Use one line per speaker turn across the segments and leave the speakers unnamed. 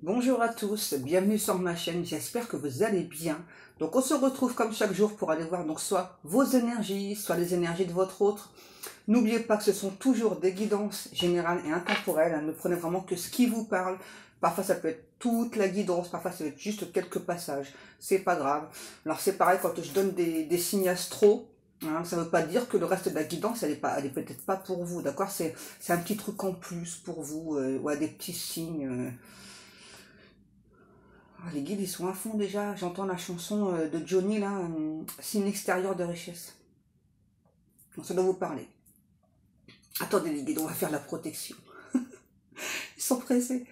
Bonjour à tous, bienvenue sur ma chaîne, j'espère que vous allez bien. Donc on se retrouve comme chaque jour pour aller voir donc soit vos énergies, soit les énergies de votre autre. N'oubliez pas que ce sont toujours des guidances générales et intemporelles, hein. Ne prenez vraiment que ce qui vous parle. Parfois ça peut être toute la guidance, parfois ça peut être juste quelques passages, c'est pas grave. Alors c'est pareil quand je donne des signes astro, hein, ça ne veut pas dire que le reste de la guidance elle est peut-être pas pour vous, d'accord, c'est un petit truc en plus pour vous, ouais, des petits signes. Ah, les guides, ils sont à fond déjà. J'entends la chanson de Johnny, là, signe extérieur de richesse. Donc ça doit vous parler. Attendez les guides, on va faire la protection. Ils sont pressés.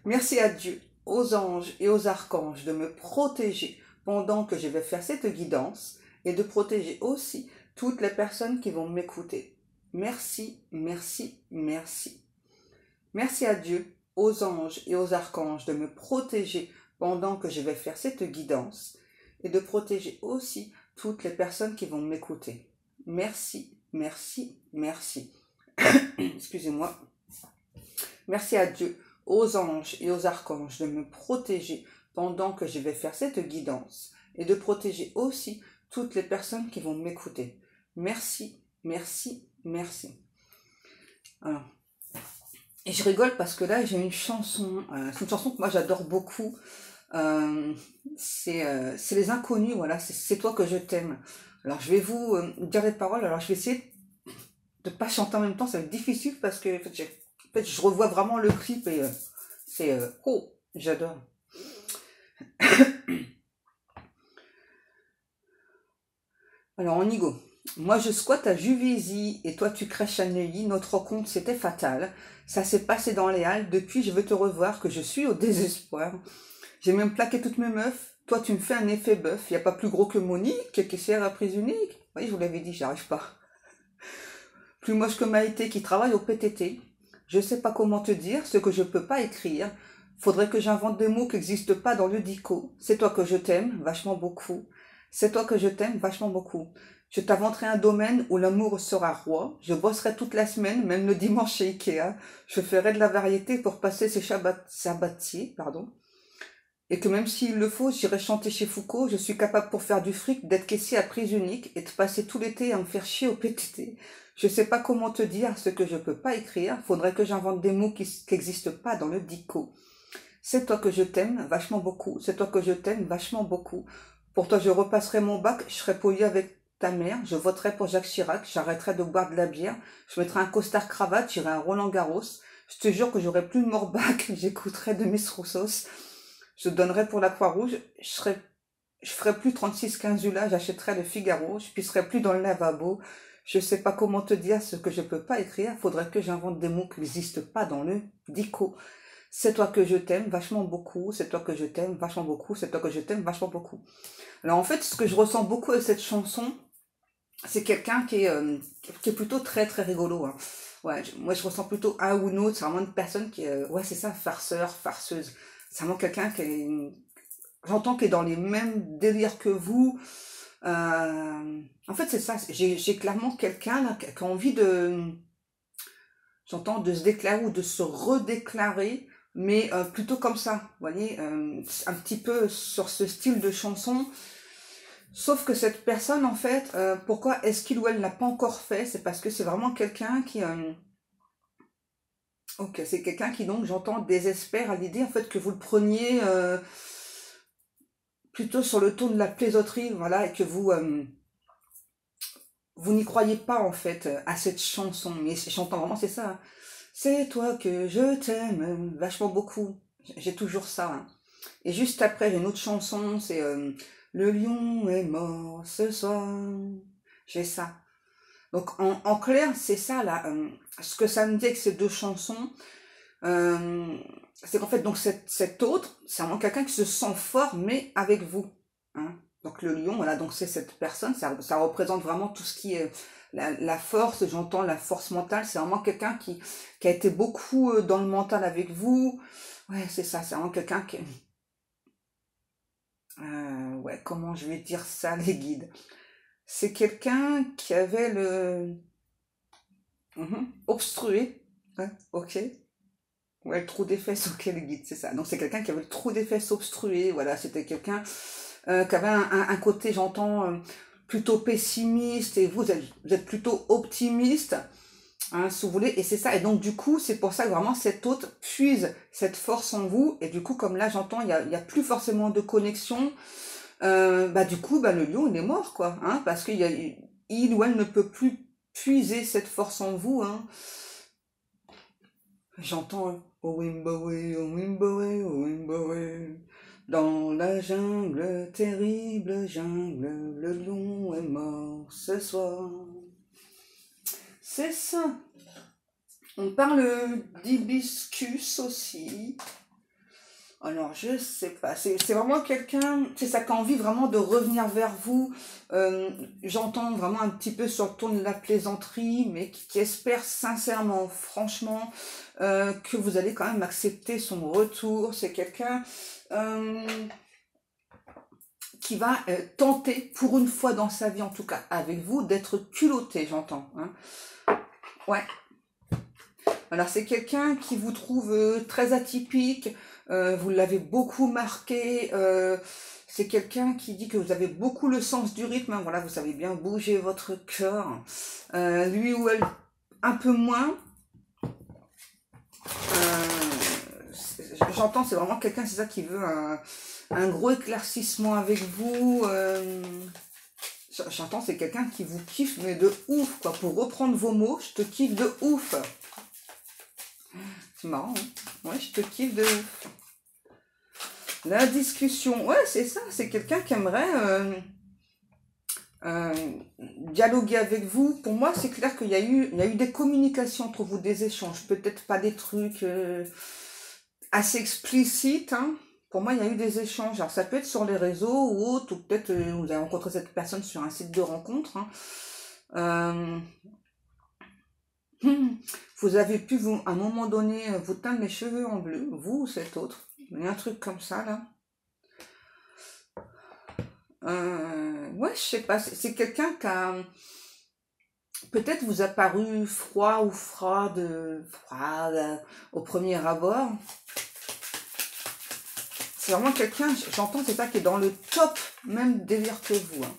Merci à Dieu, aux anges et aux archanges de me protéger pendant que je vais faire cette guidance et de protéger aussi toutes les personnes qui vont m'écouter. Merci, merci, merci. Merci à Dieu, aux anges et aux archanges de me protéger pendant que je vais faire cette guidance et de protéger aussi toutes les personnes qui vont m'écouter. Merci, merci, merci. Excusez-moi. Merci à Dieu, aux anges et aux archanges de me protéger pendant que je vais faire cette guidance et de protéger aussi toutes les personnes qui vont m'écouter. Merci, merci, merci. Alors, et je rigole parce que là, j'ai une chanson, c'est une chanson que moi j'adore beaucoup. Euh, c'est Les Inconnus, voilà, c'est toi que je t'aime. Alors je vais vous dire les paroles, alors je vais essayer de pas chanter en même temps, ça va être difficile parce que en fait, je revois vraiment le clip et oh, j'adore. Alors on y go. Moi je squatte à Juvisy et toi tu crèches à Neuilly, notre rencontre c'était fatal. Ça s'est passé dans les Halles, depuis je veux te revoir, que je suis au désespoir. J'ai même plaqué toutes mes meufs. Toi, tu me fais un effet bœuf. Y a pas plus gros que Monique, qui est à prise unique. Oui, je vous l'avais dit, j'arrive pas. Plus moche que Maïté qui travaille au PTT. Je sais pas comment te dire ce que je peux pas écrire. Faudrait que j'invente des mots qui n'existent pas dans le dico. C'est toi que je t'aime, vachement beaucoup. C'est toi que je t'aime, vachement beaucoup. Je t'inventerai un domaine où l'amour sera roi. Je bosserai toute la semaine, même le dimanche chez Ikea. Je ferai de la variété pour passer ces sabatiers, pardon. Et que même s'il le faut, j'irai chanter chez Foucault, je suis capable pour faire du fric, d'être caissier à prise unique et de passer tout l'été à me faire chier au PTT. Je sais pas comment te dire ce que je peux pas écrire, faudrait que j'invente des mots qui n'existent pas dans le dico. C'est toi que je t'aime vachement beaucoup, c'est toi que je t'aime vachement beaucoup. Pour toi je repasserai mon bac, je serai poli avec ta mère, je voterai pour Jacques Chirac, j'arrêterai de boire de la bière, je mettrai un costard cravate, j'irai à Roland Garros, je te jure que j'aurai plus de morbac, j'écouterai de Miss Roussos. Je donnerais pour la Croix-Rouge, je ferais plus 36-15 là, j'achèterais le Figaro, je pisserais plus dans le lavabo. Je sais pas comment te dire ce que je peux pas écrire, faudrait que j'invente des mots qui n'existent pas dans le dico. C'est toi que je t'aime vachement beaucoup, c'est toi que je t'aime vachement beaucoup, c'est toi que je t'aime vachement beaucoup. Alors en fait, ce que je ressens beaucoup avec cette chanson, c'est quelqu'un qui est plutôt très très rigolo, hein. Ouais, moi je ressens plutôt un ou une autre, c'est vraiment une personne qui est, ouais c'est ça, farceur, farceuse. C'est vraiment quelqu'un qui est, j'entends qu'il est dans les mêmes délires que vous. En fait c'est ça, j'ai clairement quelqu'un là qui a envie j'entends, de se déclarer ou de se redéclarer, mais plutôt comme ça, vous voyez, un petit peu sur ce style de chanson. Sauf que cette personne, en fait, pourquoi est-ce qu'il ou elle l'a pas encore fait? C'est parce que c'est vraiment quelqu'un qui... ok, c'est quelqu'un qui, donc, j'entends, désespère à l'idée, en fait, que vous le preniez plutôt sur le ton de la plaisanterie, voilà, et que vous n'y croyez pas, en fait, à cette chanson. Mais j'entends vraiment, c'est ça, hein. C'est toi que je t'aime vachement beaucoup. J'ai toujours ça, hein. Et juste après, j'ai une autre chanson, c'est Le lion est mort ce soir. J'ai ça. Donc en clair, c'est ça là. Ce que ça me dit avec ces deux chansons, euh, c'est qu'en fait, donc cet autre, c'est vraiment quelqu'un qui se sent fort, mais avec vous, hein. Donc le lion, voilà, donc c'est cette personne, ça représente vraiment tout ce qui est la force, j'entends la force mentale, c'est vraiment quelqu'un qui a été beaucoup dans le mental avec vous. Ouais, c'est ça, c'est vraiment quelqu'un qui... ouais, comment je vais dire ça, les guides? C'est quelqu'un qui avait le... obstrué, ouais, ok, Ouais, le trou des fesses auquel guide, c'est ça. Donc c'est quelqu'un qui avait le trou des fesses obstrué, voilà, c'était quelqu'un qui avait un côté, j'entends, plutôt pessimiste, et vous êtes plutôt optimiste, hein, si vous voulez, et c'est ça. Et donc du coup, c'est pour ça que vraiment cet autre puise cette force en vous, et du coup, comme là j'entends, il y a plus forcément de connexion, bah du coup, bah le lion, il est mort, quoi, hein, parce il ou elle ne peut plus puiser cette force en vous, hein. J'entends au Wimbowe, au Wimbowe, au Wimbowe. Dans la jungle, terrible jungle, le lion est mort ce soir. C'est ça. On parle d'hibiscus aussi. Alors, je sais pas. C'est vraiment quelqu'un, c'est ça qui a envie vraiment de revenir vers vous. J'entends vraiment un petit peu sur le ton de la plaisanterie, mais qui espère sincèrement, franchement, que vous allez quand même accepter son retour. C'est quelqu'un qui va tenter, pour une fois dans sa vie en tout cas, avec vous, d'être culotté, j'entends. Hein. Ouais. Alors c'est quelqu'un qui vous trouve très atypique, vous l'avez beaucoup marqué, c'est quelqu'un qui dit que vous avez beaucoup le sens du rythme, hein, voilà, vous savez bien bouger votre cœur, lui ou elle un peu moins. J'entends, c'est vraiment quelqu'un, c'est ça, qui veut un gros éclaircissement avec vous. J'entends, c'est quelqu'un qui vous kiffe, mais de ouf, quoi. Pour reprendre vos mots, je te kiffe de ouf. C'est marrant, hein. Ouais, je te kiffe de ouf. La discussion, ouais, c'est ça, c'est quelqu'un qui aimerait dialoguer avec vous. Pour moi, c'est clair qu'il y a eu des communications entre vous, des échanges, peut-être pas des trucs assez explicites, hein. Pour moi, il y a eu des échanges. Alors, ça peut être sur les réseaux ou autre, ou peut-être vous avez rencontré cette personne sur un site de rencontre, hein. Vous avez pu, vous, à un moment donné, vous teindre les cheveux en bleu, vous ou cet autre. Il y a un truc comme ça, là. Ouais, je sais pas, c'est quelqu'un qui a peut-être vous a paru froid ou froide au premier abord. C'est vraiment quelqu'un, j'entends, c'est ça, qui est dans le top même délire que vous, hein.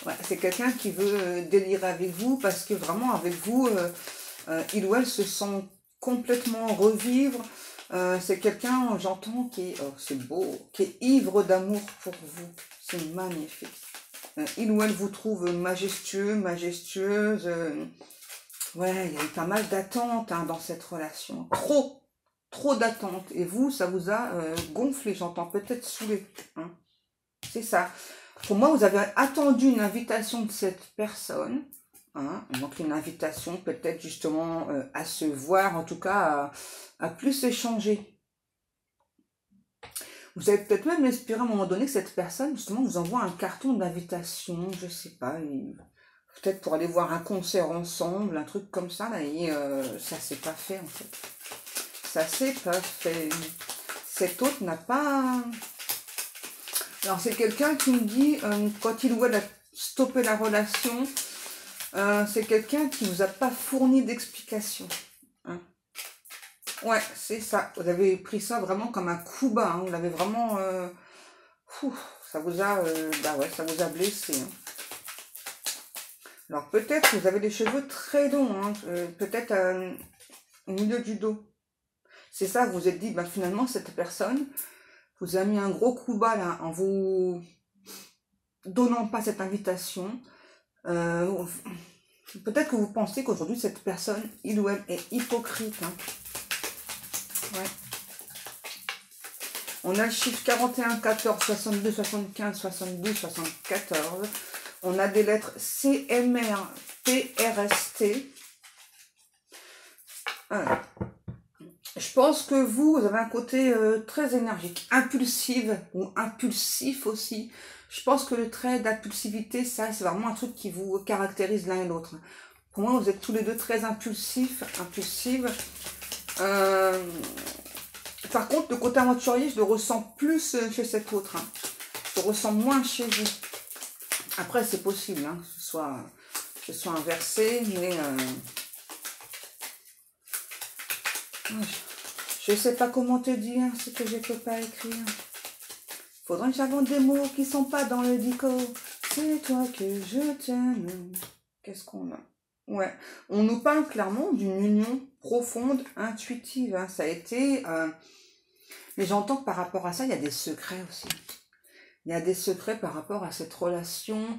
Ouais, c'est quelqu'un qui veut délirer avec vous parce que vraiment avec vous, il ou elle se sent complètement revivre. C'est quelqu'un, j'entends, qui est, oh, c'est beau, qui est ivre d'amour pour vous. C'est magnifique. Il ou elle vous trouve majestueux, majestueuse. Ouais, il y a eu pas mal d'attentes, hein, dans cette relation. Trop d'attentes. Et vous, ça vous a gonflé, j'entends, peut-être saoulé, hein. C'est ça. Pour moi, vous avez attendu une invitation de cette personne, hein, donc une invitation peut-être justement à se voir, en tout cas à plus échanger. Vous avez peut-être même espéré à un moment donné que cette personne justement vous envoie un carton d'invitation, je sais pas, peut-être pour aller voir un concert ensemble, un truc comme ça, là, et ça s'est pas fait en fait. Ça s'est pas fait. Cet autre n'a pas... Alors c'est quelqu'un qui me dit, quand il ou elle a stoppé la relation, c'est quelqu'un qui vous a pas fourni d'explication, hein. Ouais, c'est ça. Vous avez pris ça vraiment comme un coup bas, hein. Vous l'avez vraiment... ça vous a... bah ouais, ça vous a blessé, hein. Alors peut-être que vous avez les cheveux très longs, hein, peut-être au milieu du dos. C'est ça, vous vous êtes dit, bah finalement cette personne vous a mis un gros coup bas là en vous donnant pas cette invitation. Peut-être que vous pensez qu'aujourd'hui cette personne, il ou elle, est hypocrite, hein. Ouais. On a le chiffre 41, 14, 62, 75, 72, 74. On a des lettres CMR, PRST. Voilà. Je pense que vous avez un côté très énergique, impulsive ou impulsif aussi. Je pense que le trait d'impulsivité, ça, c'est vraiment un truc qui vous caractérise l'un et l'autre. Pour moi, vous êtes tous les deux très impulsives. Par contre, le côté aventurier, je le ressens plus chez cet autre, hein. Je le ressens moins chez vous. Après, c'est possible, hein, que ce soit inversé, mais... Je sais pas comment te dire ce que je peux pas écrire. Faudrait que j'invente des mots qui sont pas dans le dico. C'est toi que je t'aime. Qu'est-ce qu'on a? Ouais, on nous parle clairement d'une union profonde, intuitive. Hein. Ça a été... Mais j'entends que par rapport à ça, il y a des secrets aussi. Il y a des secrets par rapport à cette relation.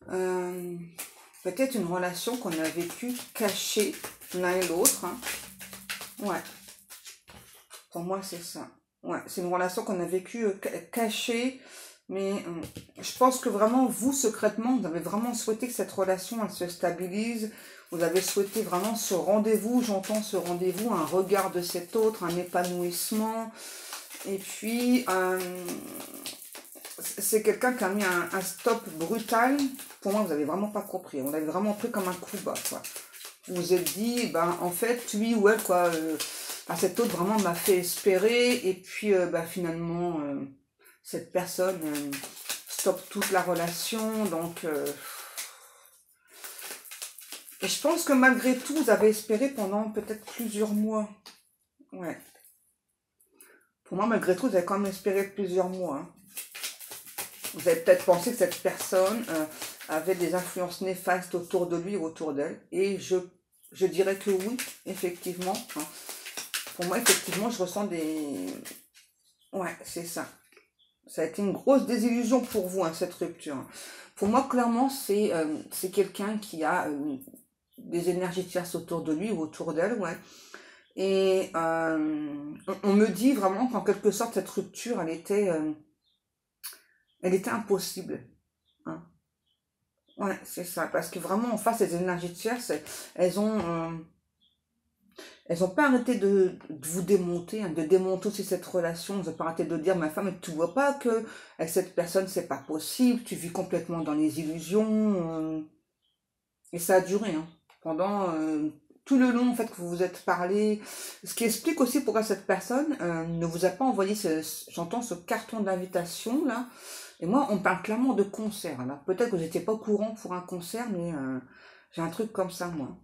Peut-être une relation qu'on a vécue cachée l'un et l'autre. Hein. Ouais. Pour moi, c'est ça. Ouais, c'est une relation qu'on a vécue cachée. Mais je pense que vraiment, vous, secrètement, vous avez vraiment souhaité que cette relation, elle se stabilise. Vous avez souhaité vraiment ce rendez-vous. J'entends ce rendez-vous, un regard de cet autre, un épanouissement. Et puis, c'est quelqu'un qui a mis un stop brutal. Pour moi, vous n'avez vraiment pas compris. On l'avait vraiment pris comme un coup bas, quoi. Vous vous êtes dit, ben, en fait, lui ou elle, quoi, cet autre vraiment m'a fait espérer. Et puis, finalement, cette personne stoppe toute la relation. Donc, et je pense que malgré tout, vous avez espéré pendant peut-être plusieurs mois. Ouais. Pour moi, malgré tout, vous avez quand même espéré plusieurs mois. Hein. Vous avez peut-être pensé que cette personne avait des influences néfastes autour de lui ou autour d'elle. Et je dirais que oui, effectivement. Hein. Pour moi, effectivement, je ressens des... Ouais, c'est ça. Ça a été une grosse désillusion pour vous, hein, cette rupture. Pour moi, clairement, c'est quelqu'un qui a des énergies tierces autour de lui ou autour d'elle, ouais. Et on me dit vraiment qu'en quelque sorte, cette rupture, elle était impossible. Hein. Ouais, c'est ça. Parce que vraiment, en face, les énergies tierces, elles ont pas arrêté de vous démonter, hein, de démonter aussi cette relation. Elles n'ont pas arrêté de dire, ma femme, tu vois pas que avec cette personne, c'est pas possible, tu vis complètement dans les illusions. Et ça a duré, hein, pendant tout le long, en fait, que vous vous êtes parlé. Ce qui explique aussi pourquoi cette personne ne vous a pas envoyé, j'entends, ce carton d'invitation, là. Et moi, on parle clairement de concert. Alors, peut-être que vous n'étiez pas au courant pour un concert, mais j'ai un truc comme ça, moi.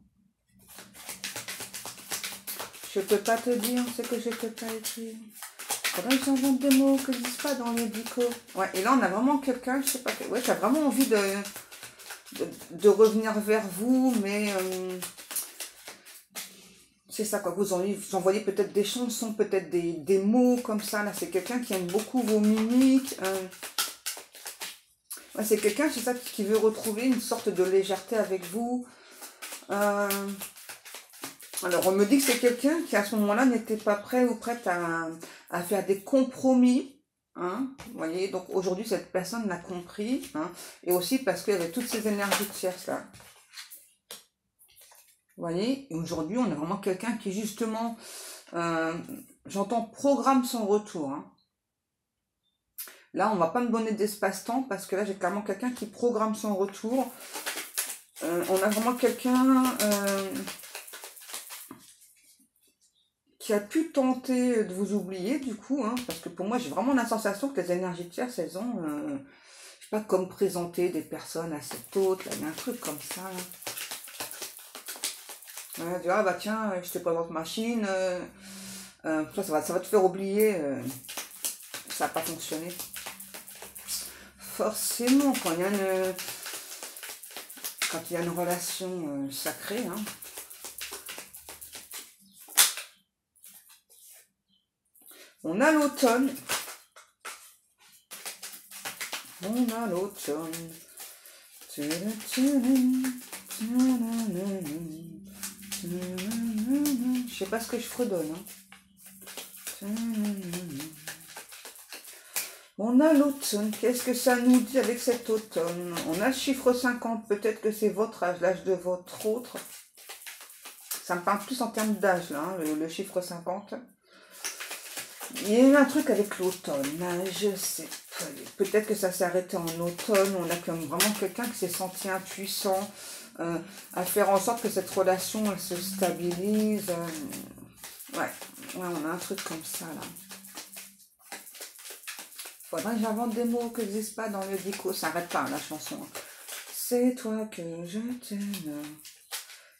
Je peux pas te dire ce que je peux pas écrire. Faudrait que j'invente des mots que je dise pas dans les dico. Ouais, et là, on a vraiment quelqu'un, je sais pas, ouais, qui a vraiment envie de revenir vers vous, mais c'est ça, quoi. Vous envoyez peut-être des chansons, peut-être des mots comme ça. Là, c'est quelqu'un qui aime beaucoup vos mimiques. Ouais, c'est quelqu'un, c'est ça, qui veut retrouver une sorte de légèreté avec vous. Alors, on me dit que c'est quelqu'un qui, à ce moment-là, n'était pas prêt ou prête à faire des compromis. Hein, vous voyez, donc aujourd'hui, cette personne l'a compris. Hein, et aussi parce qu'il y avait toutes ces énergies tierces là. Vous voyez, et aujourd'hui, on a vraiment quelqu'un qui, justement, j'entends, programme son retour. Hein. Là, on va pas me donner d'espace-temps parce que là, j'ai clairement quelqu'un qui programme son retour. On a vraiment quelqu'un qui a pu tenter de vous oublier, du coup, hein, parce que pour moi, j'ai vraiment la sensation que les énergies tierces, elles ont, je sais pas, comme présenter des personnes à cette autre, là, il y a un truc comme ça, là. Ouais, dire, ah bah tiens, je te présente machine, ça va te faire oublier, ça n'a pas fonctionné. Forcément, quand il y a une relation sacrée, hein. On a l'automne. On a l'automne. Je sais pas ce que je fredonne. Hein. On a l'automne. Qu'est-ce que ça nous dit avec cet automne? On a le chiffre 50. Peut-être que c'est votre âge, l'âge de votre autre. Ça me parle plus en termes d'âge, là, hein, le chiffre 50. Il y a eu un truc avec l'automne, je sais pas. Peut-être que ça s'est arrêté en automne. On a comme vraiment quelqu'un qui s'est senti impuissant à faire en sorte que cette relation elle se stabilise. Ouais, on a un truc comme ça là. Faudrait que j'invente des mots que n'existent pas dans le dico. Ça n'arrête pas la chanson. C'est toi que je t'aime.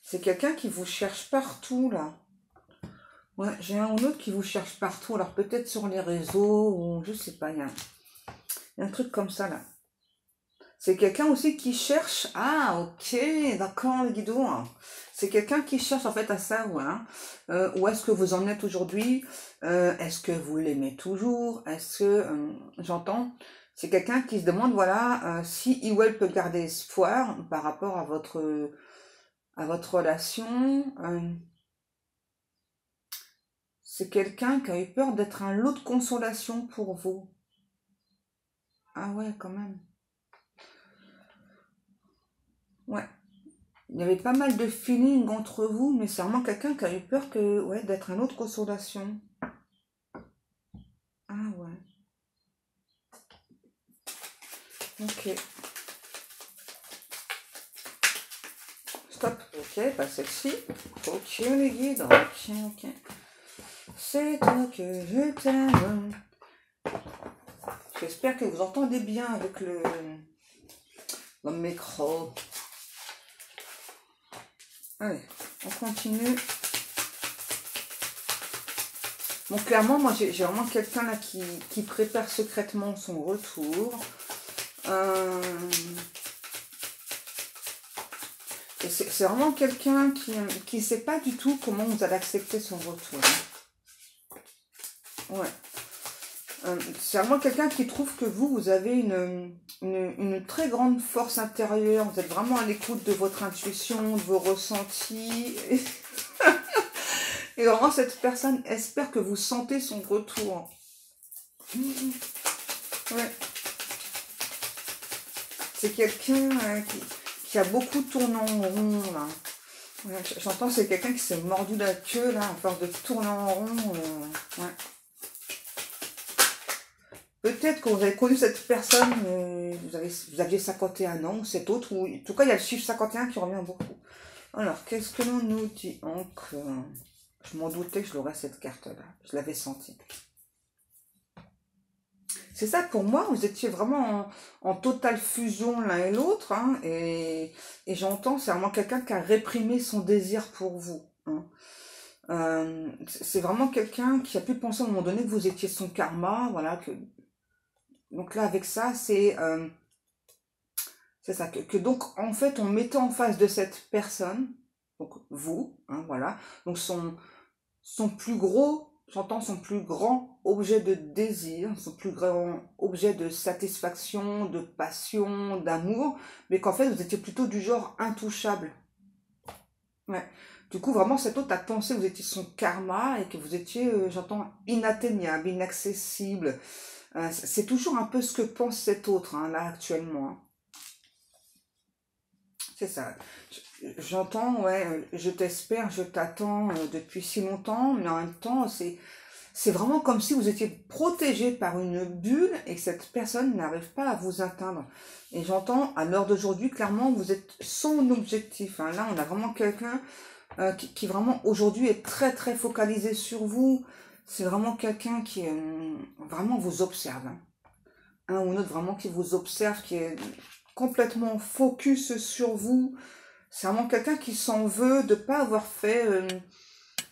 C'est quelqu'un qui vous cherche partout là. Ouais, j'ai un ou l'autre qui vous cherche partout. Alors peut-être sur les réseaux ou je sais pas, il y a un truc comme ça là. C'est quelqu'un aussi qui cherche. Ah, ok, d'accord, les guidos. C'est quelqu'un qui cherche en fait à savoir où est-ce que vous en êtes aujourd'hui. Est-ce que vous l'aimez toujours? Est-ce que, j'entends, c'est quelqu'un qui se demande, voilà, si il ou elle peut garder espoir par rapport à votre relation. C'est quelqu'un qui a eu peur d'être un lot de consolation pour vous. Ah ouais, quand même. Ouais. Il y avait pas mal de feeling entre vous, mais c'est vraiment quelqu'un qui a eu peur que, ouais, d'être un autre consolation. Ah ouais, ok. Stop. Ok, pas celle-ci. Ok, les guides. Ok, ok. C'est toi que je t'aime. J'espère que vous entendez bien avec le micro. Allez, on continue. Bon, clairement, moi, j'ai vraiment quelqu'un là qui prépare secrètement son retour. Euh, et c'est vraiment quelqu'un qui sait pas du tout comment vous allez accepter son retour. Ouais. C'est vraiment quelqu'un qui trouve que vous avez une très grande force intérieure. Vous êtes vraiment à l'écoute de votre intuition, de vos ressentis. Et vraiment, cette personne espère que vous sentez son retour. Ouais. C'est quelqu'un qui a beaucoup tourné en rond, là. Ouais, j'entends, c'est quelqu'un qui s'est mordu la queue, là, à force de tourner en rond. Ouais. Peut-être que vous avez connu cette personne, vous aviez 51 ans, ou cet autre, ou en tout cas, il y a le chiffre 51 qui revient beaucoup. Alors, qu'est-ce que l'on nous dit encore? Je m'en doutais que je l'aurais cette carte-là. Je l'avais senti. C'est ça, pour moi, vous étiez vraiment en totale fusion l'un et l'autre, hein, et j'entends, c'est vraiment quelqu'un qui a réprimé son désir pour vous. Hein. C'est vraiment quelqu'un qui a pu penser à un moment donné que vous étiez son karma, voilà, donc là, avec ça, c'est ça, que donc, en fait, on mettait en face de cette personne, donc vous, hein, voilà, donc son plus gros, j'entends son plus grand objet de désir, son plus grand objet de satisfaction, de passion, d'amour, mais qu'en fait, vous étiez plutôt du genre intouchable. Ouais. Du coup, vraiment, cet autre a pensé que vous étiez son karma et que vous étiez, j'entends, inatteignable, inaccessible. C'est toujours un peu ce que pense cet autre, hein, là, actuellement. Hein. C'est ça. J'entends, ouais, je t'espère, je t'attends depuis si longtemps, mais en même temps, c'est vraiment comme si vous étiez protégé par une bulle et que cette personne n'arrive pas à vous atteindre. Et j'entends, à l'heure d'aujourd'hui, clairement, vous êtes son objectif. Hein. Là, on a vraiment quelqu'un qui vraiment aujourd'hui est très très focalisé sur vous. C'est vraiment quelqu'un qui vraiment vous observe. Hein. Un ou autre vraiment qui vous observe, qui est complètement focus sur vous. C'est vraiment quelqu'un qui s'en veut de ne pas avoir fait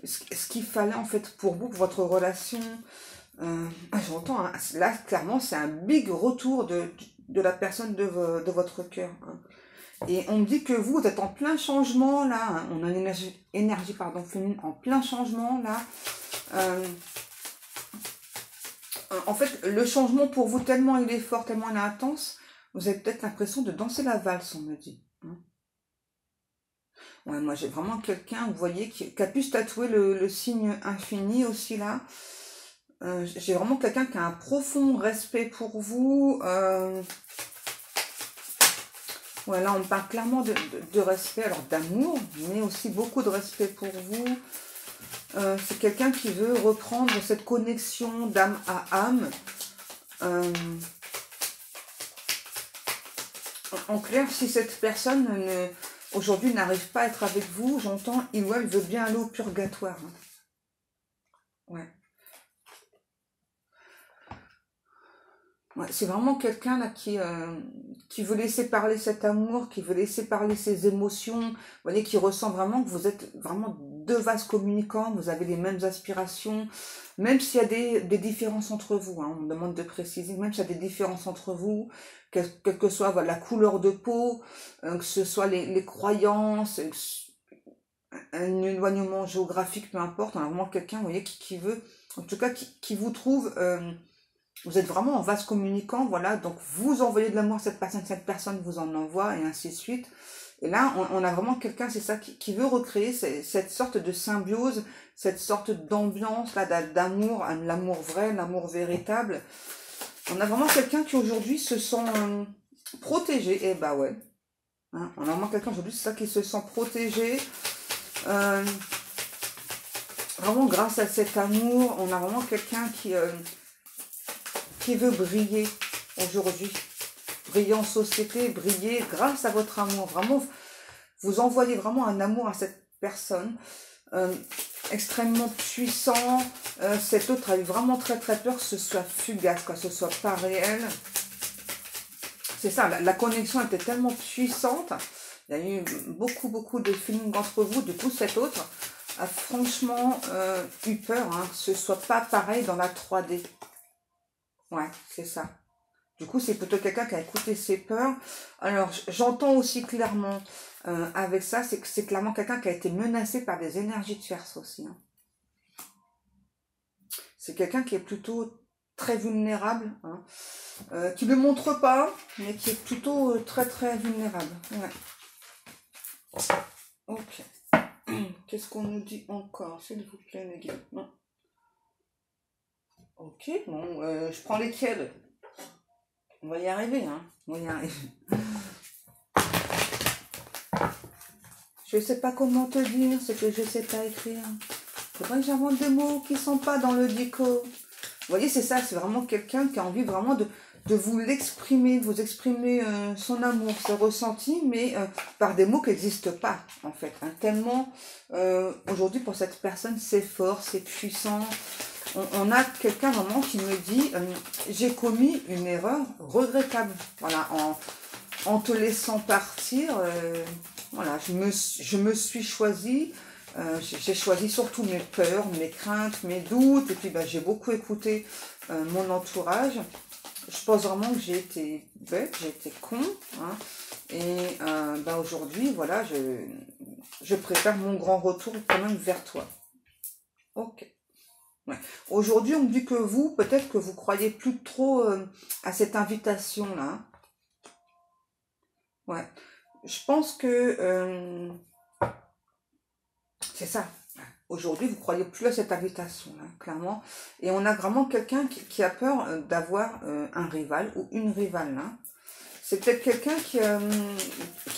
ce qu'il fallait en fait pour vous, pour votre relation. J'entends, hein, là clairement c'est un big retour de la personne de votre cœur. Hein. Et on me dit que vous êtes en plein changement là, hein. On a une énergie pardon, féminine en plein changement là. Euh, en fait, le changement pour vous, tellement il est fort, tellement il est intense, vous avez peut-être l'impression de danser la valse, on me dit. Hein. Ouais, moi j'ai vraiment quelqu'un, vous voyez, qui a pu se tatouer le signe infini aussi là. J'ai vraiment quelqu'un qui a un profond respect pour vous. Voilà, on parle clairement de respect, alors d'amour, mais aussi beaucoup de respect pour vous. C'est quelqu'un qui veut reprendre cette connexion d'âme à âme. En clair, si cette personne aujourd'hui n'arrive pas à être avec vous, j'entends, il ou elle veut bien aller au purgatoire. Hein. Ouais. Ouais, c'est vraiment quelqu'un là qui veut laisser parler cet amour, qui veut laisser parler ses émotions. Vous voyez, qui ressent vraiment que vous êtes vraiment deux vases communicants, vous avez les mêmes aspirations, même s'il y a des différences entre vous, hein, on me demande de préciser, même s'il y a des différences entre vous, quelle que soit voilà, la couleur de peau, que ce soit les croyances, un éloignement géographique, peu importe, on a vraiment quelqu'un, vous voyez, qui veut, en tout cas, qui vous trouve. Vous êtes vraiment en vase communicant, voilà, donc vous envoyez de l'amour à cette personne vous en envoie, et ainsi de suite. Et là, on a vraiment quelqu'un, c'est ça, qui veut recréer cette sorte de symbiose, cette sorte d'ambiance, là, d'amour, l'amour vrai, l'amour véritable. On a vraiment quelqu'un qui aujourd'hui se sent protégé, et bah ouais. Hein, on a vraiment quelqu'un aujourd'hui, c'est ça, qui se sent protégé. Euh, Vraiment grâce à cet amour, on a vraiment quelqu'un qui veut briller aujourd'hui, briller en société, briller grâce à votre amour. Vraiment, vous envoyez vraiment un amour à cette personne, euh, extrêmement puissant. Cet autre a eu vraiment très très peur que ce soit fugace, que ce soit pas réel. C'est ça, la connexion était tellement puissante. Il y a eu beaucoup de feeling entre vous. Du coup, cet autre a franchement eu peur, hein, que ce soit pas pareil dans la 3D. Ouais, c'est ça. Du coup, c'est plutôt quelqu'un qui a écouté ses peurs. Alors, j'entends aussi clairement avec ça, c'est que c'est clairement quelqu'un qui a été menacé par des énergies de Verseau aussi. Hein. C'est quelqu'un qui est plutôt très vulnérable, hein, qui ne le montre pas, mais qui est plutôt très vulnérable. Ouais. Ok. Qu'est-ce qu'on nous dit encore, s'il vous plaît, les gars? Non. Ok, bon, je prends lesquels? On va y arriver, hein. On va y arriver. Je sais pas comment te dire ce que je sais pas écrire. Faudrait que j'invente des mots qui sont pas dans le dico. Vous voyez, c'est ça, c'est vraiment quelqu'un qui a envie vraiment de vous l'exprimer, de vous exprimer son amour, ses ressentis, mais par des mots qui n'existent pas, en fait. Hein. Tellement, aujourd'hui, pour cette personne, c'est fort, c'est puissant. On a quelqu'un vraiment qui me dit, j'ai commis une erreur regrettable. Voilà, en te laissant partir, voilà, je me suis choisie. J'ai choisi surtout mes peurs, mes craintes, mes doutes, et puis bah, j'ai beaucoup écouté mon entourage. Je pense vraiment que j'ai été bête, j'ai été con, hein, et bah, aujourd'hui, voilà, je préfère mon grand retour quand même vers toi. Ok. Ouais. Aujourd'hui, on me dit que vous, peut-être que vous croyez plus trop à cette invitation-là. Hein. Ouais. Je pense que c'est ça. Aujourd'hui, vous ne croyez plus à cette invitation, là, clairement. Et on a vraiment quelqu'un qui a peur d'avoir un rival ou une rivale. Hein. C'est peut-être quelqu'un qui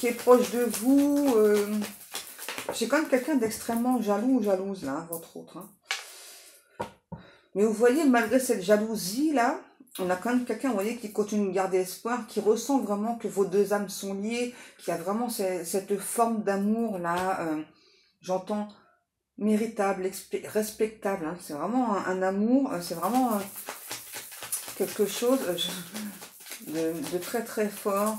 est proche de vous. J'ai quand même quelqu'un d'extrêmement jaloux ou jalouse, là, hein, votre autre. Hein. Mais vous voyez, malgré cette jalousie-là, on a quand même quelqu'un, vous voyez, qui continue de garder espoir, qui ressent vraiment que vos deux âmes sont liées, qui a vraiment cette forme d'amour-là. J'entends méritable, respectable. Hein. C'est vraiment un amour, c'est vraiment quelque chose de très fort.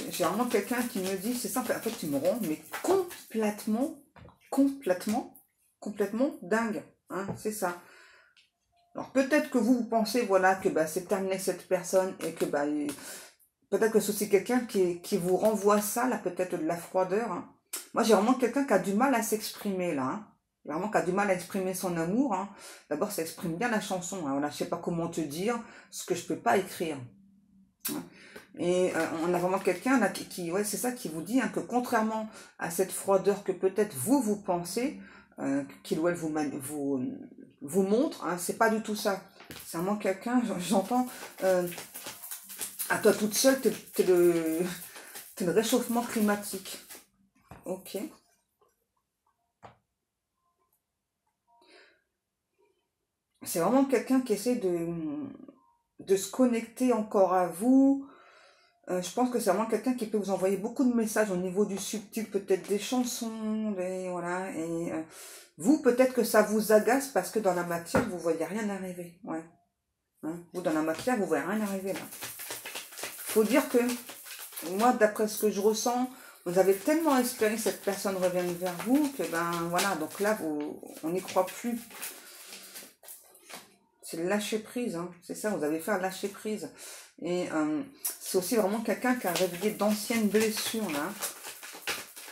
J'ai vraiment quelqu'un qui me dit, c'est simple, en fait, tu me rends, mais complètement dingue. Hein, c'est ça. Alors peut-être que vous pensez, voilà, que bah, c'est terminé cette personne et que bah, peut-être que c'est aussi quelqu'un qui vous renvoie ça, là, peut-être de la froideur. Hein. Moi, j'ai vraiment quelqu'un qui a du mal à s'exprimer, là. Hein. Vraiment qui a du mal à exprimer son amour. Hein. D'abord, ça exprime bien la chanson. Hein. Voilà, je sais pas comment te dire ce que je peux pas écrire. Hein. Et on a vraiment quelqu'un là ouais, c'est ça qui vous dit hein, que contrairement à cette froideur que peut-être vous pensez, qu'il ou elle vous montre, hein, c'est pas du tout ça. C'est vraiment quelqu'un, j'entends, à toi toute seule, t'es le réchauffement climatique. Ok. C'est vraiment quelqu'un qui essaie de se connecter encore à vous. Je pense que c'est vraiment quelqu'un qui peut vous envoyer beaucoup de messages au niveau du subtil, peut-être des chansons, voilà. Et vous, peut-être que ça vous agace parce que dans la matière, vous voyez rien arriver. Ouais. Hein. Vous, dans la matière, vous ne voyez rien arriver là. Faut dire que, moi, d'après ce que je ressens, vous avez tellement espéré que cette personne revienne vers vous que, ben voilà, donc là, on n'y croit plus. C'est le lâcher prise, hein. C'est ça, vous avez fait un lâcher prise. Et c'est aussi vraiment quelqu'un qui a réveillé d'anciennes blessures, là.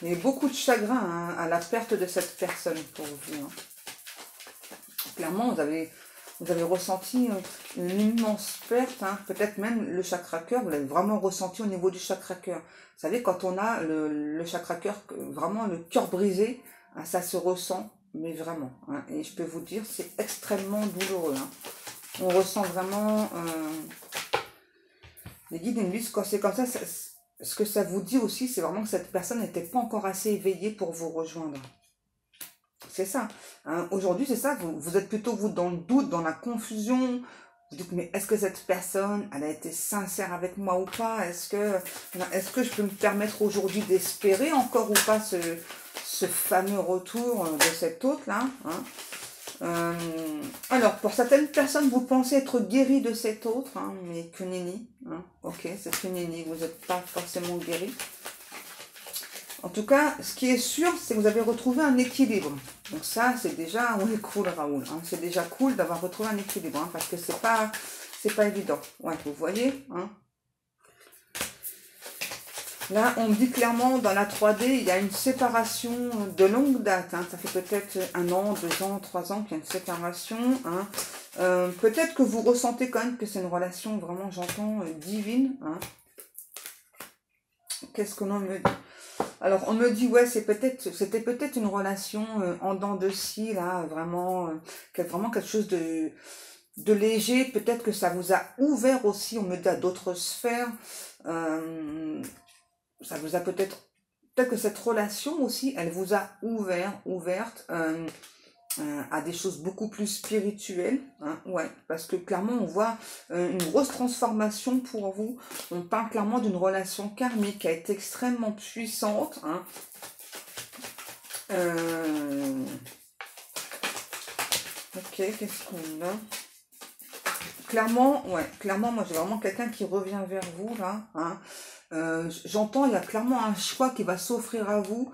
Il y a eu beaucoup de chagrin hein, à la perte de cette personne pour vous. Hein. Clairement, vous avez ressenti une immense perte, hein. Peut-être même le chakra cœur, vous l'avez vraiment ressenti au niveau du chakra cœur. Vous savez, quand on a le chakra cœur, vraiment le cœur brisé, hein, ça se ressent, mais vraiment. Hein. Et je peux vous dire, c'est extrêmement douloureux. Hein. On ressent vraiment les guides et les quand c'est comme ça, ce que ça vous dit aussi, c'est vraiment que cette personne n'était pas encore assez éveillée pour vous rejoindre. C'est ça. Hein. Aujourd'hui, c'est ça. Vous êtes plutôt, vous, dans le doute, dans la confusion. Vous dites, mais est-ce que cette personne, elle a été sincère avec moi ou pas? Est-ce que je peux me permettre aujourd'hui d'espérer encore ou pas ce fameux retour de cet autre-là hein. Alors, pour certaines personnes, vous pensez être guéri de cet autre, hein, mais que nenni. Hein. Ok, c'est que nenni, vous n'êtes pas forcément guéri. En tout cas, ce qui est sûr, c'est que vous avez retrouvé un équilibre. Donc ça, c'est déjà, on est cool, Raoul. Hein. C'est déjà cool d'avoir retrouvé un équilibre, hein, parce que c'est pas évident. Ouais, vous voyez, hein. Là, on me dit clairement, dans la 3D, il y a une séparation de longue date. Hein. Ça fait peut-être 1 an, 2 ans, 3 ans qu'il y a une séparation. Hein. Peut-être que vous ressentez quand même que c'est une relation vraiment, j'entends, divine. Hein. Qu'est-ce que l'on me dit? Alors, on me dit, ouais, c'était peut-être une relation en dents de scie, là, vraiment quelque chose de léger. Peut-être que ça vous a ouvert aussi, on me dit, à d'autres sphères. Ça vous a peut-être que cette relation aussi, elle vous a ouverte à des choses beaucoup plus spirituelles, hein, ouais, parce que clairement on voit une grosse transformation pour vous. On parle clairement d'une relation karmique qui a été extrêmement puissante. Hein. Ok, qu'est-ce qu'on a? Clairement, moi j'ai vraiment quelqu'un qui revient vers vous là. Hein. J'entends, il y a clairement un choix qui va s'offrir à vous.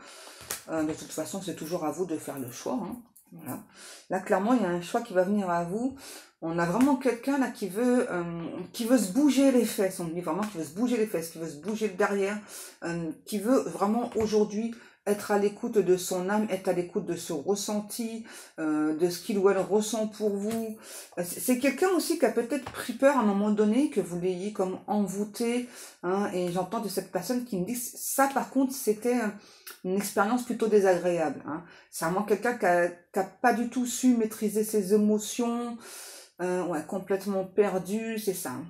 De toute façon, c'est toujours à vous de faire le choix. Hein. Voilà. Là, clairement, il y a un choix qui va venir à vous. On a vraiment quelqu'un là qui veut se bouger les fesses. On dit vraiment qu'il veut se bouger les fesses, qui veut se bouger le derrière, qui veut vraiment aujourd'hui être à l'écoute de son âme, être à l'écoute de ce ressenti, de ce qu'il ou elle ressent pour vous. C'est quelqu'un aussi qui a peut-être pris peur à un moment donné, que vous l'ayez comme envoûté. Hein, et j'entends de cette personne qui me dit, ça par contre, c'était une expérience plutôt désagréable. Hein. C'est vraiment quelqu'un qui a pas du tout su maîtriser ses émotions, ouais, complètement perdu, c'est ça. Hein.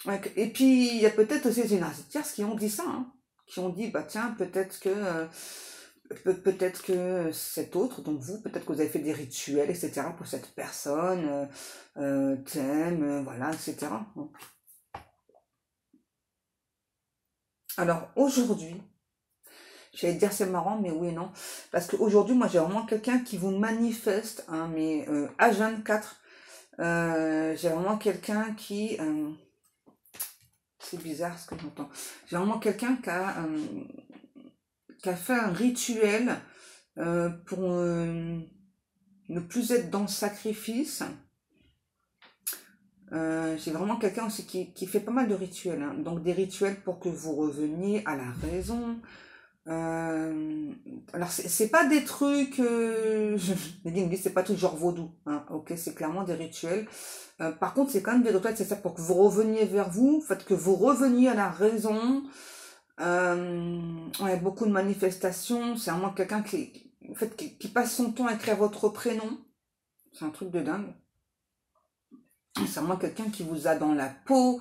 Ouais, et puis, il y a peut-être aussi des narcissiques qui ont dit ça, hein, qui ont dit, bah tiens, peut-être que cet autre, donc vous, peut-être que vous avez fait des rituels, etc., pour cette personne, thème, voilà, etc. Alors, aujourd'hui, j'allais dire c'est marrant, mais oui et non. Parce qu'aujourd'hui, moi, j'ai vraiment quelqu'un qui vous manifeste, hein, mais H24, j'ai vraiment quelqu'un qui... c'est bizarre ce que j'entends. J'ai vraiment quelqu'un qui a fait un rituel pour ne plus être dans le sacrifice. J'ai vraiment quelqu'un aussi qui fait pas mal de rituels. Hein. Donc des rituels pour que vous reveniez à la raison. Alors c'est pas des trucs c'est pas tout genre vaudou, hein, ok, c'est clairement des rituels. Par contre c'est quand même des rituels, c'est ça, pour que vous reveniez vers vous, fait que vous reveniez à la raison. Ouais, beaucoup de manifestations. C'est vraiment quelqu'un qui passe son temps à écrire votre prénom. C'est un truc de dingue. C'est vraiment quelqu'un qui vous a dans la peau.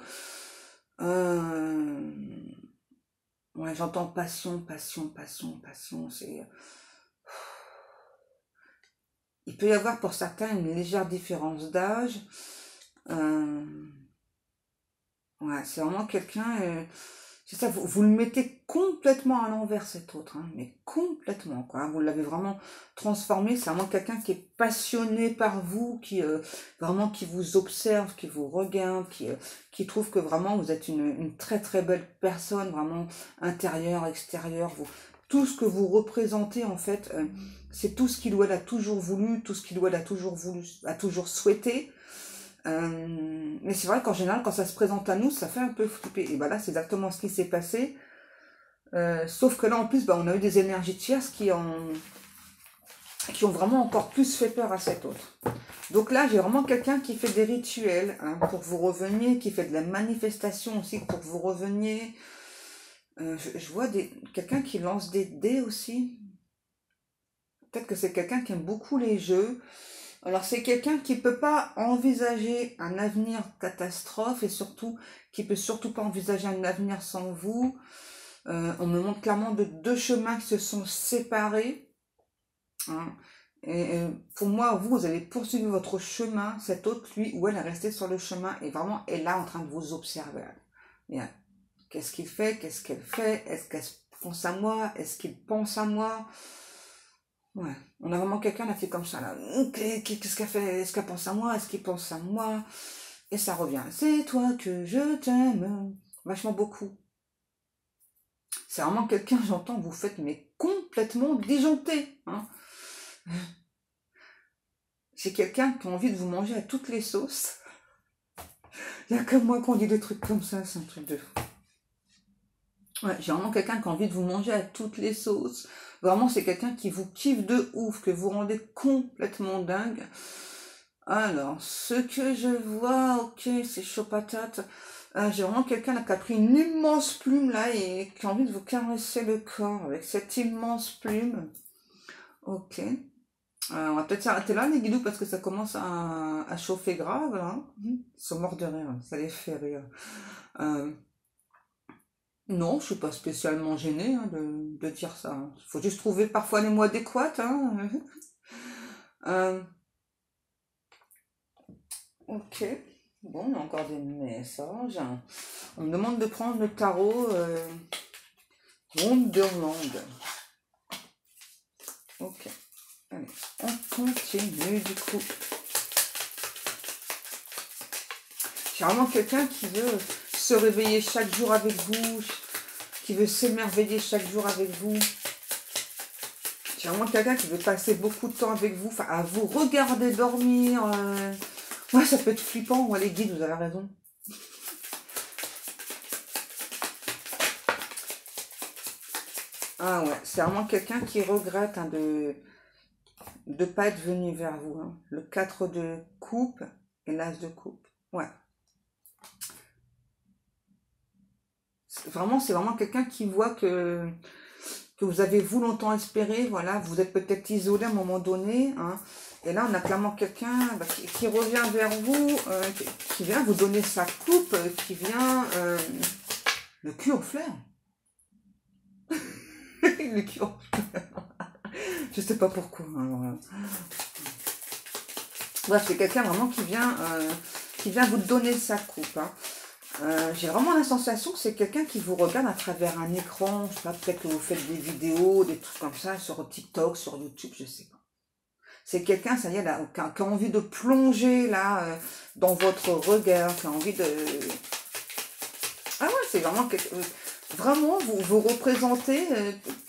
Ouais, j'entends passion. C'est... Il peut y avoir pour certains une légère différence d'âge. Ouais, c'est vraiment quelqu'un... c'est ça, vous le mettez complètement à l'envers cet autre, hein, mais complètement, quoi. Vous l'avez vraiment transformé. C'est vraiment quelqu'un qui est passionné par vous, qui vraiment qui vous observe, qui vous regarde, qui trouve que vraiment vous êtes une très très belle personne, vraiment intérieure, extérieure. Tout ce que vous représentez en fait, c'est tout ce qu'il ou elle a toujours voulu, tout ce qu'il ou elle a toujours voulu, a toujours souhaité. Mais c'est vrai qu'en général, quand ça se présente à nous, ça fait un peu flipper. Et ben là, c'est exactement ce qui s'est passé. Sauf que là, en plus, on a eu des énergies tierces qui ont vraiment encore plus fait peur à cet autre. Donc là, j'ai vraiment quelqu'un qui fait des rituels hein, pour que vous reveniez, qui fait de la manifestation aussi pour que vous reveniez. Je vois quelqu'un qui lance des dés aussi. Peut-être que c'est quelqu'un qui aime beaucoup les jeux. Alors c'est quelqu'un qui peut pas envisager un avenir catastrophe et surtout qui peut surtout pas envisager un avenir sans vous. On me montre clairement de deux chemins qui se sont séparés. Hein. Et pour moi, vous allez poursuivre votre chemin. Cet autre, lui ou elle, est resté sur le chemin et vraiment est là en train de vous observer. Qu'est-ce qu'il fait? Qu'est-ce qu'elle fait? Est-ce qu'elle pense à moi? Est-ce qu'il pense à moi? Ouais, on a vraiment quelqu'un là qui est comme ça là. Qu'est-ce qu'elle fait? Est-ce qu'elle pense à moi? Est-ce qu'il pense à moi? Et ça revient. C'est toi que je t'aime. Vachement beaucoup. C'est vraiment quelqu'un, j'entends, vous faites mais complètement disjoncter. Hein. C'est quelqu'un qui a envie de vous manger à toutes les sauces. Il y a que moi qui dit des trucs comme ça, c'est un truc de fou. Ouais, j'ai vraiment quelqu'un qui a envie de vous manger à toutes les sauces. Vraiment, c'est quelqu'un qui vous kiffe de ouf, que vous rendez complètement dingue. Alors, ce que je vois, ok, c'est chaud patate. J'ai vraiment quelqu'un là qui a pris une immense plume là et qui a envie de vous caresser le corps avec cette immense plume. Ok. On va peut-être s'arrêter là les guidoux parce que ça commence à chauffer grave là. Ils sont morts de rire, ça les fait rire. Non, je suis pas spécialement gênée hein, de dire ça. Il faut juste trouver parfois les mots adéquats. Hein. Ok. Bon, on a encore des messages. On me demande de prendre le tarot Wonderland. Ok. Allez, on continue du coup. J'ai vraiment quelqu'un qui veut se réveiller chaque jour avec vous, qui veut s'émerveiller chaque jour avec vous. J'ai vraiment quelqu'un qui veut passer beaucoup de temps avec vous, enfin à vous regarder dormir. Ouais, ça peut être flippant, ouais, les guides, vous avez raison. Ah ouais, c'est vraiment quelqu'un qui regrette hein, de ne pas être venu vers vous. Hein. Le 4 de coupe et l'as de coupe. Ouais. C'est vraiment quelqu'un qui voit que vous avez vous longtemps espéré, voilà, vous êtes peut-être isolé à un moment donné, hein, et là on a clairement quelqu'un qui revient vers vous, qui vient vous donner sa coupe, qui vient le cul aux fleurs. Le cul aux fleurs. Je sais pas pourquoi. Hein, bref, c'est quelqu'un vraiment qui vient vous donner sa coupe. Hein. J'ai vraiment la sensation que c'est quelqu'un qui vous regarde à travers un écran. Je sais pas, peut-être que vous faites des vidéos, des trucs comme ça, sur TikTok, sur YouTube, je sais pas. C'est quelqu'un, ça y est, là, qui a envie de plonger là dans votre regard, qui a envie de... Ah ouais, c'est vraiment... Vraiment, vous représentez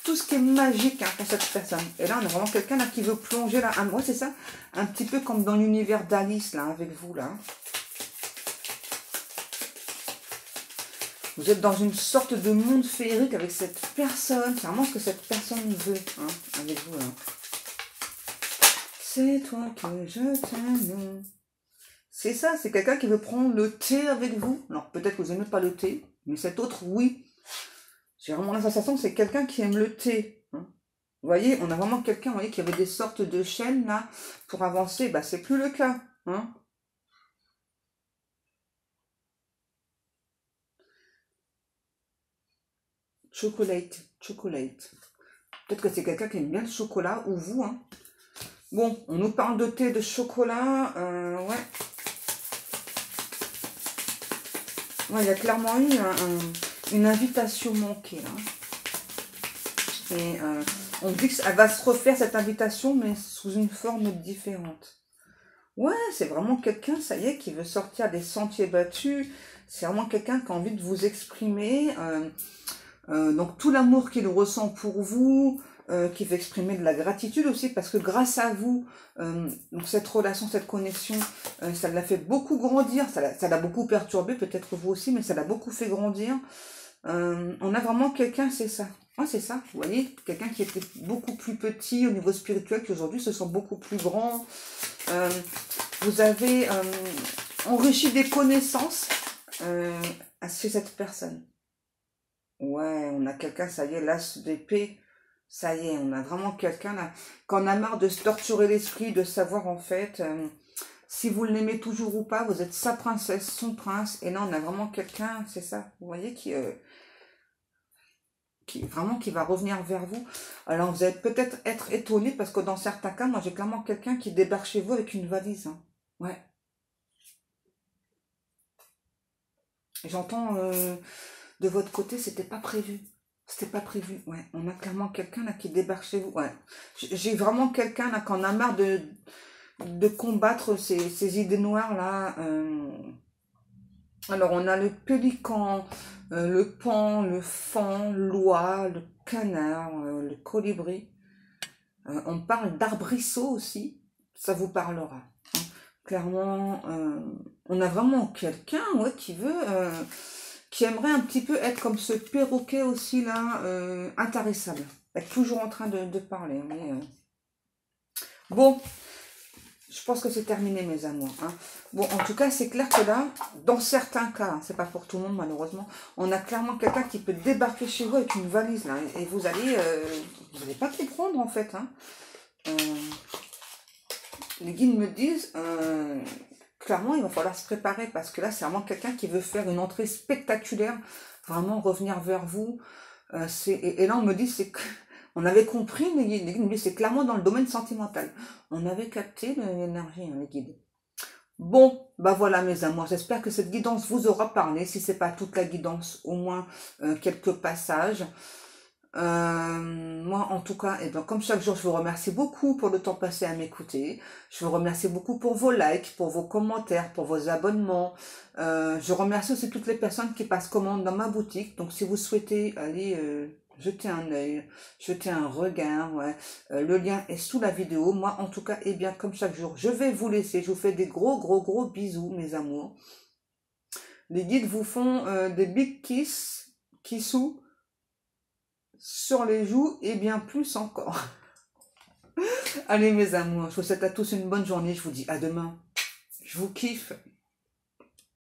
tout ce qui est magique hein, pour cette personne. Et là, on a vraiment quelqu'un là qui veut plonger là. Ah, moi, c'est ça, un petit peu comme dans l'univers d'Alice, là, avec vous, là. Vous êtes dans une sorte de monde féerique avec cette personne. C'est vraiment ce que cette personne veut hein, avec vous. Hein. C'est toi que je t'aime. C'est ça, c'est quelqu'un qui veut prendre le thé avec vous. Alors peut-être que vous n'aimez pas le thé, mais cet autre, oui. J'ai vraiment la sensation que c'est quelqu'un qui aime le thé. Hein. Vous voyez, on a vraiment quelqu'un qui avait des sortes de chaînes là pour avancer. Bah, c'est plus le cas. Hein. Chocolate. Peut-être que c'est quelqu'un qui aime bien le chocolat, ou vous. Hein. Bon, on nous parle de thé, de chocolat. Ouais. Ouais, il y a clairement eu une invitation manquée, là. Et on dit qu'elle va se refaire, cette invitation, mais sous une forme différente. Ouais, c'est vraiment quelqu'un, ça y est, qui veut sortir des sentiers battus. C'est vraiment quelqu'un qui a envie de vous exprimer. Donc tout l'amour qu'il ressent pour vous, qui veut exprimer de la gratitude aussi, parce que grâce à vous, donc cette relation, cette connexion, ça l'a fait beaucoup grandir, ça l'a beaucoup perturbé, peut-être vous aussi, mais ça l'a beaucoup fait grandir. On a vraiment quelqu'un, c'est ça. Ouais, c'est ça, vous voyez, quelqu'un qui était beaucoup plus petit au niveau spirituel, qui aujourd'hui se sent beaucoup plus grand. Vous avez enrichi des connaissances chez cette personne. Ouais, on a quelqu'un, ça y est, l'as d'épée, ça y est, on a vraiment quelqu'un là, qu'on a marre de se torturer l'esprit, de savoir en fait si vous l'aimez toujours ou pas, vous êtes sa princesse, son prince, et là on a vraiment quelqu'un, c'est ça, vous voyez, qui va revenir vers vous. Alors vous allez peut-être être étonné, parce que dans certains cas, moi j'ai clairement quelqu'un qui débarque chez vous avec une valise. Hein. Ouais. J'entends de votre côté, c'était pas prévu. C'était pas prévu. Ouais, on a clairement quelqu'un là qui débarque chez vous. Ouais. J'ai vraiment quelqu'un là qui en a marre de combattre ces idées noires là. Alors on a le pélican, le paon, le faon, l'oie, le canard, le colibri. On parle d'arbrisseau aussi. Ça vous parlera. Hein. Clairement, on a vraiment quelqu'un ouais, qui aimerait un petit peu être comme ce perroquet aussi là, intarissable. Être toujours en train de parler. Mais, bon, je pense que c'est terminé mes amours. Hein. Bon, en tout cas, c'est clair que là, dans certains cas, hein, c'est pas pour tout le monde malheureusement, on a clairement quelqu'un qui peut débarquer chez vous avec une valise là, et vous allez pas comprendre en fait. Hein. Les guides me disent, clairement, il va falloir se préparer parce que là, c'est vraiment quelqu'un qui veut faire une entrée spectaculaire, vraiment revenir vers vous. Et là, on me dit, c'est que on avait compris, les guides me disent, c'est clairement dans le domaine sentimental. On avait capté l'énergie, hein, les guides. Bon, bah voilà mes amours, j'espère que cette guidance vous aura parlé, si c'est pas toute la guidance, au moins quelques passages. Moi, en tout cas, et ben, comme chaque jour, je vous remercie beaucoup pour le temps passé à m'écouter. Je vous remercie beaucoup pour vos likes, pour vos commentaires, pour vos abonnements. Je remercie aussi toutes les personnes qui passent commande dans ma boutique. Donc, si vous souhaitez aller jeter un œil, jeter un regard, ouais, le lien est sous la vidéo. Moi, en tout cas, et bien, comme chaque jour, je vais vous laisser. Je vous fais des gros bisous, mes amours. Les guides vous font des big kissous sur les joues et bien plus encore. Allez mes amours, je vous souhaite à tous une bonne journée, je vous dis à demain. Je vous kiffe.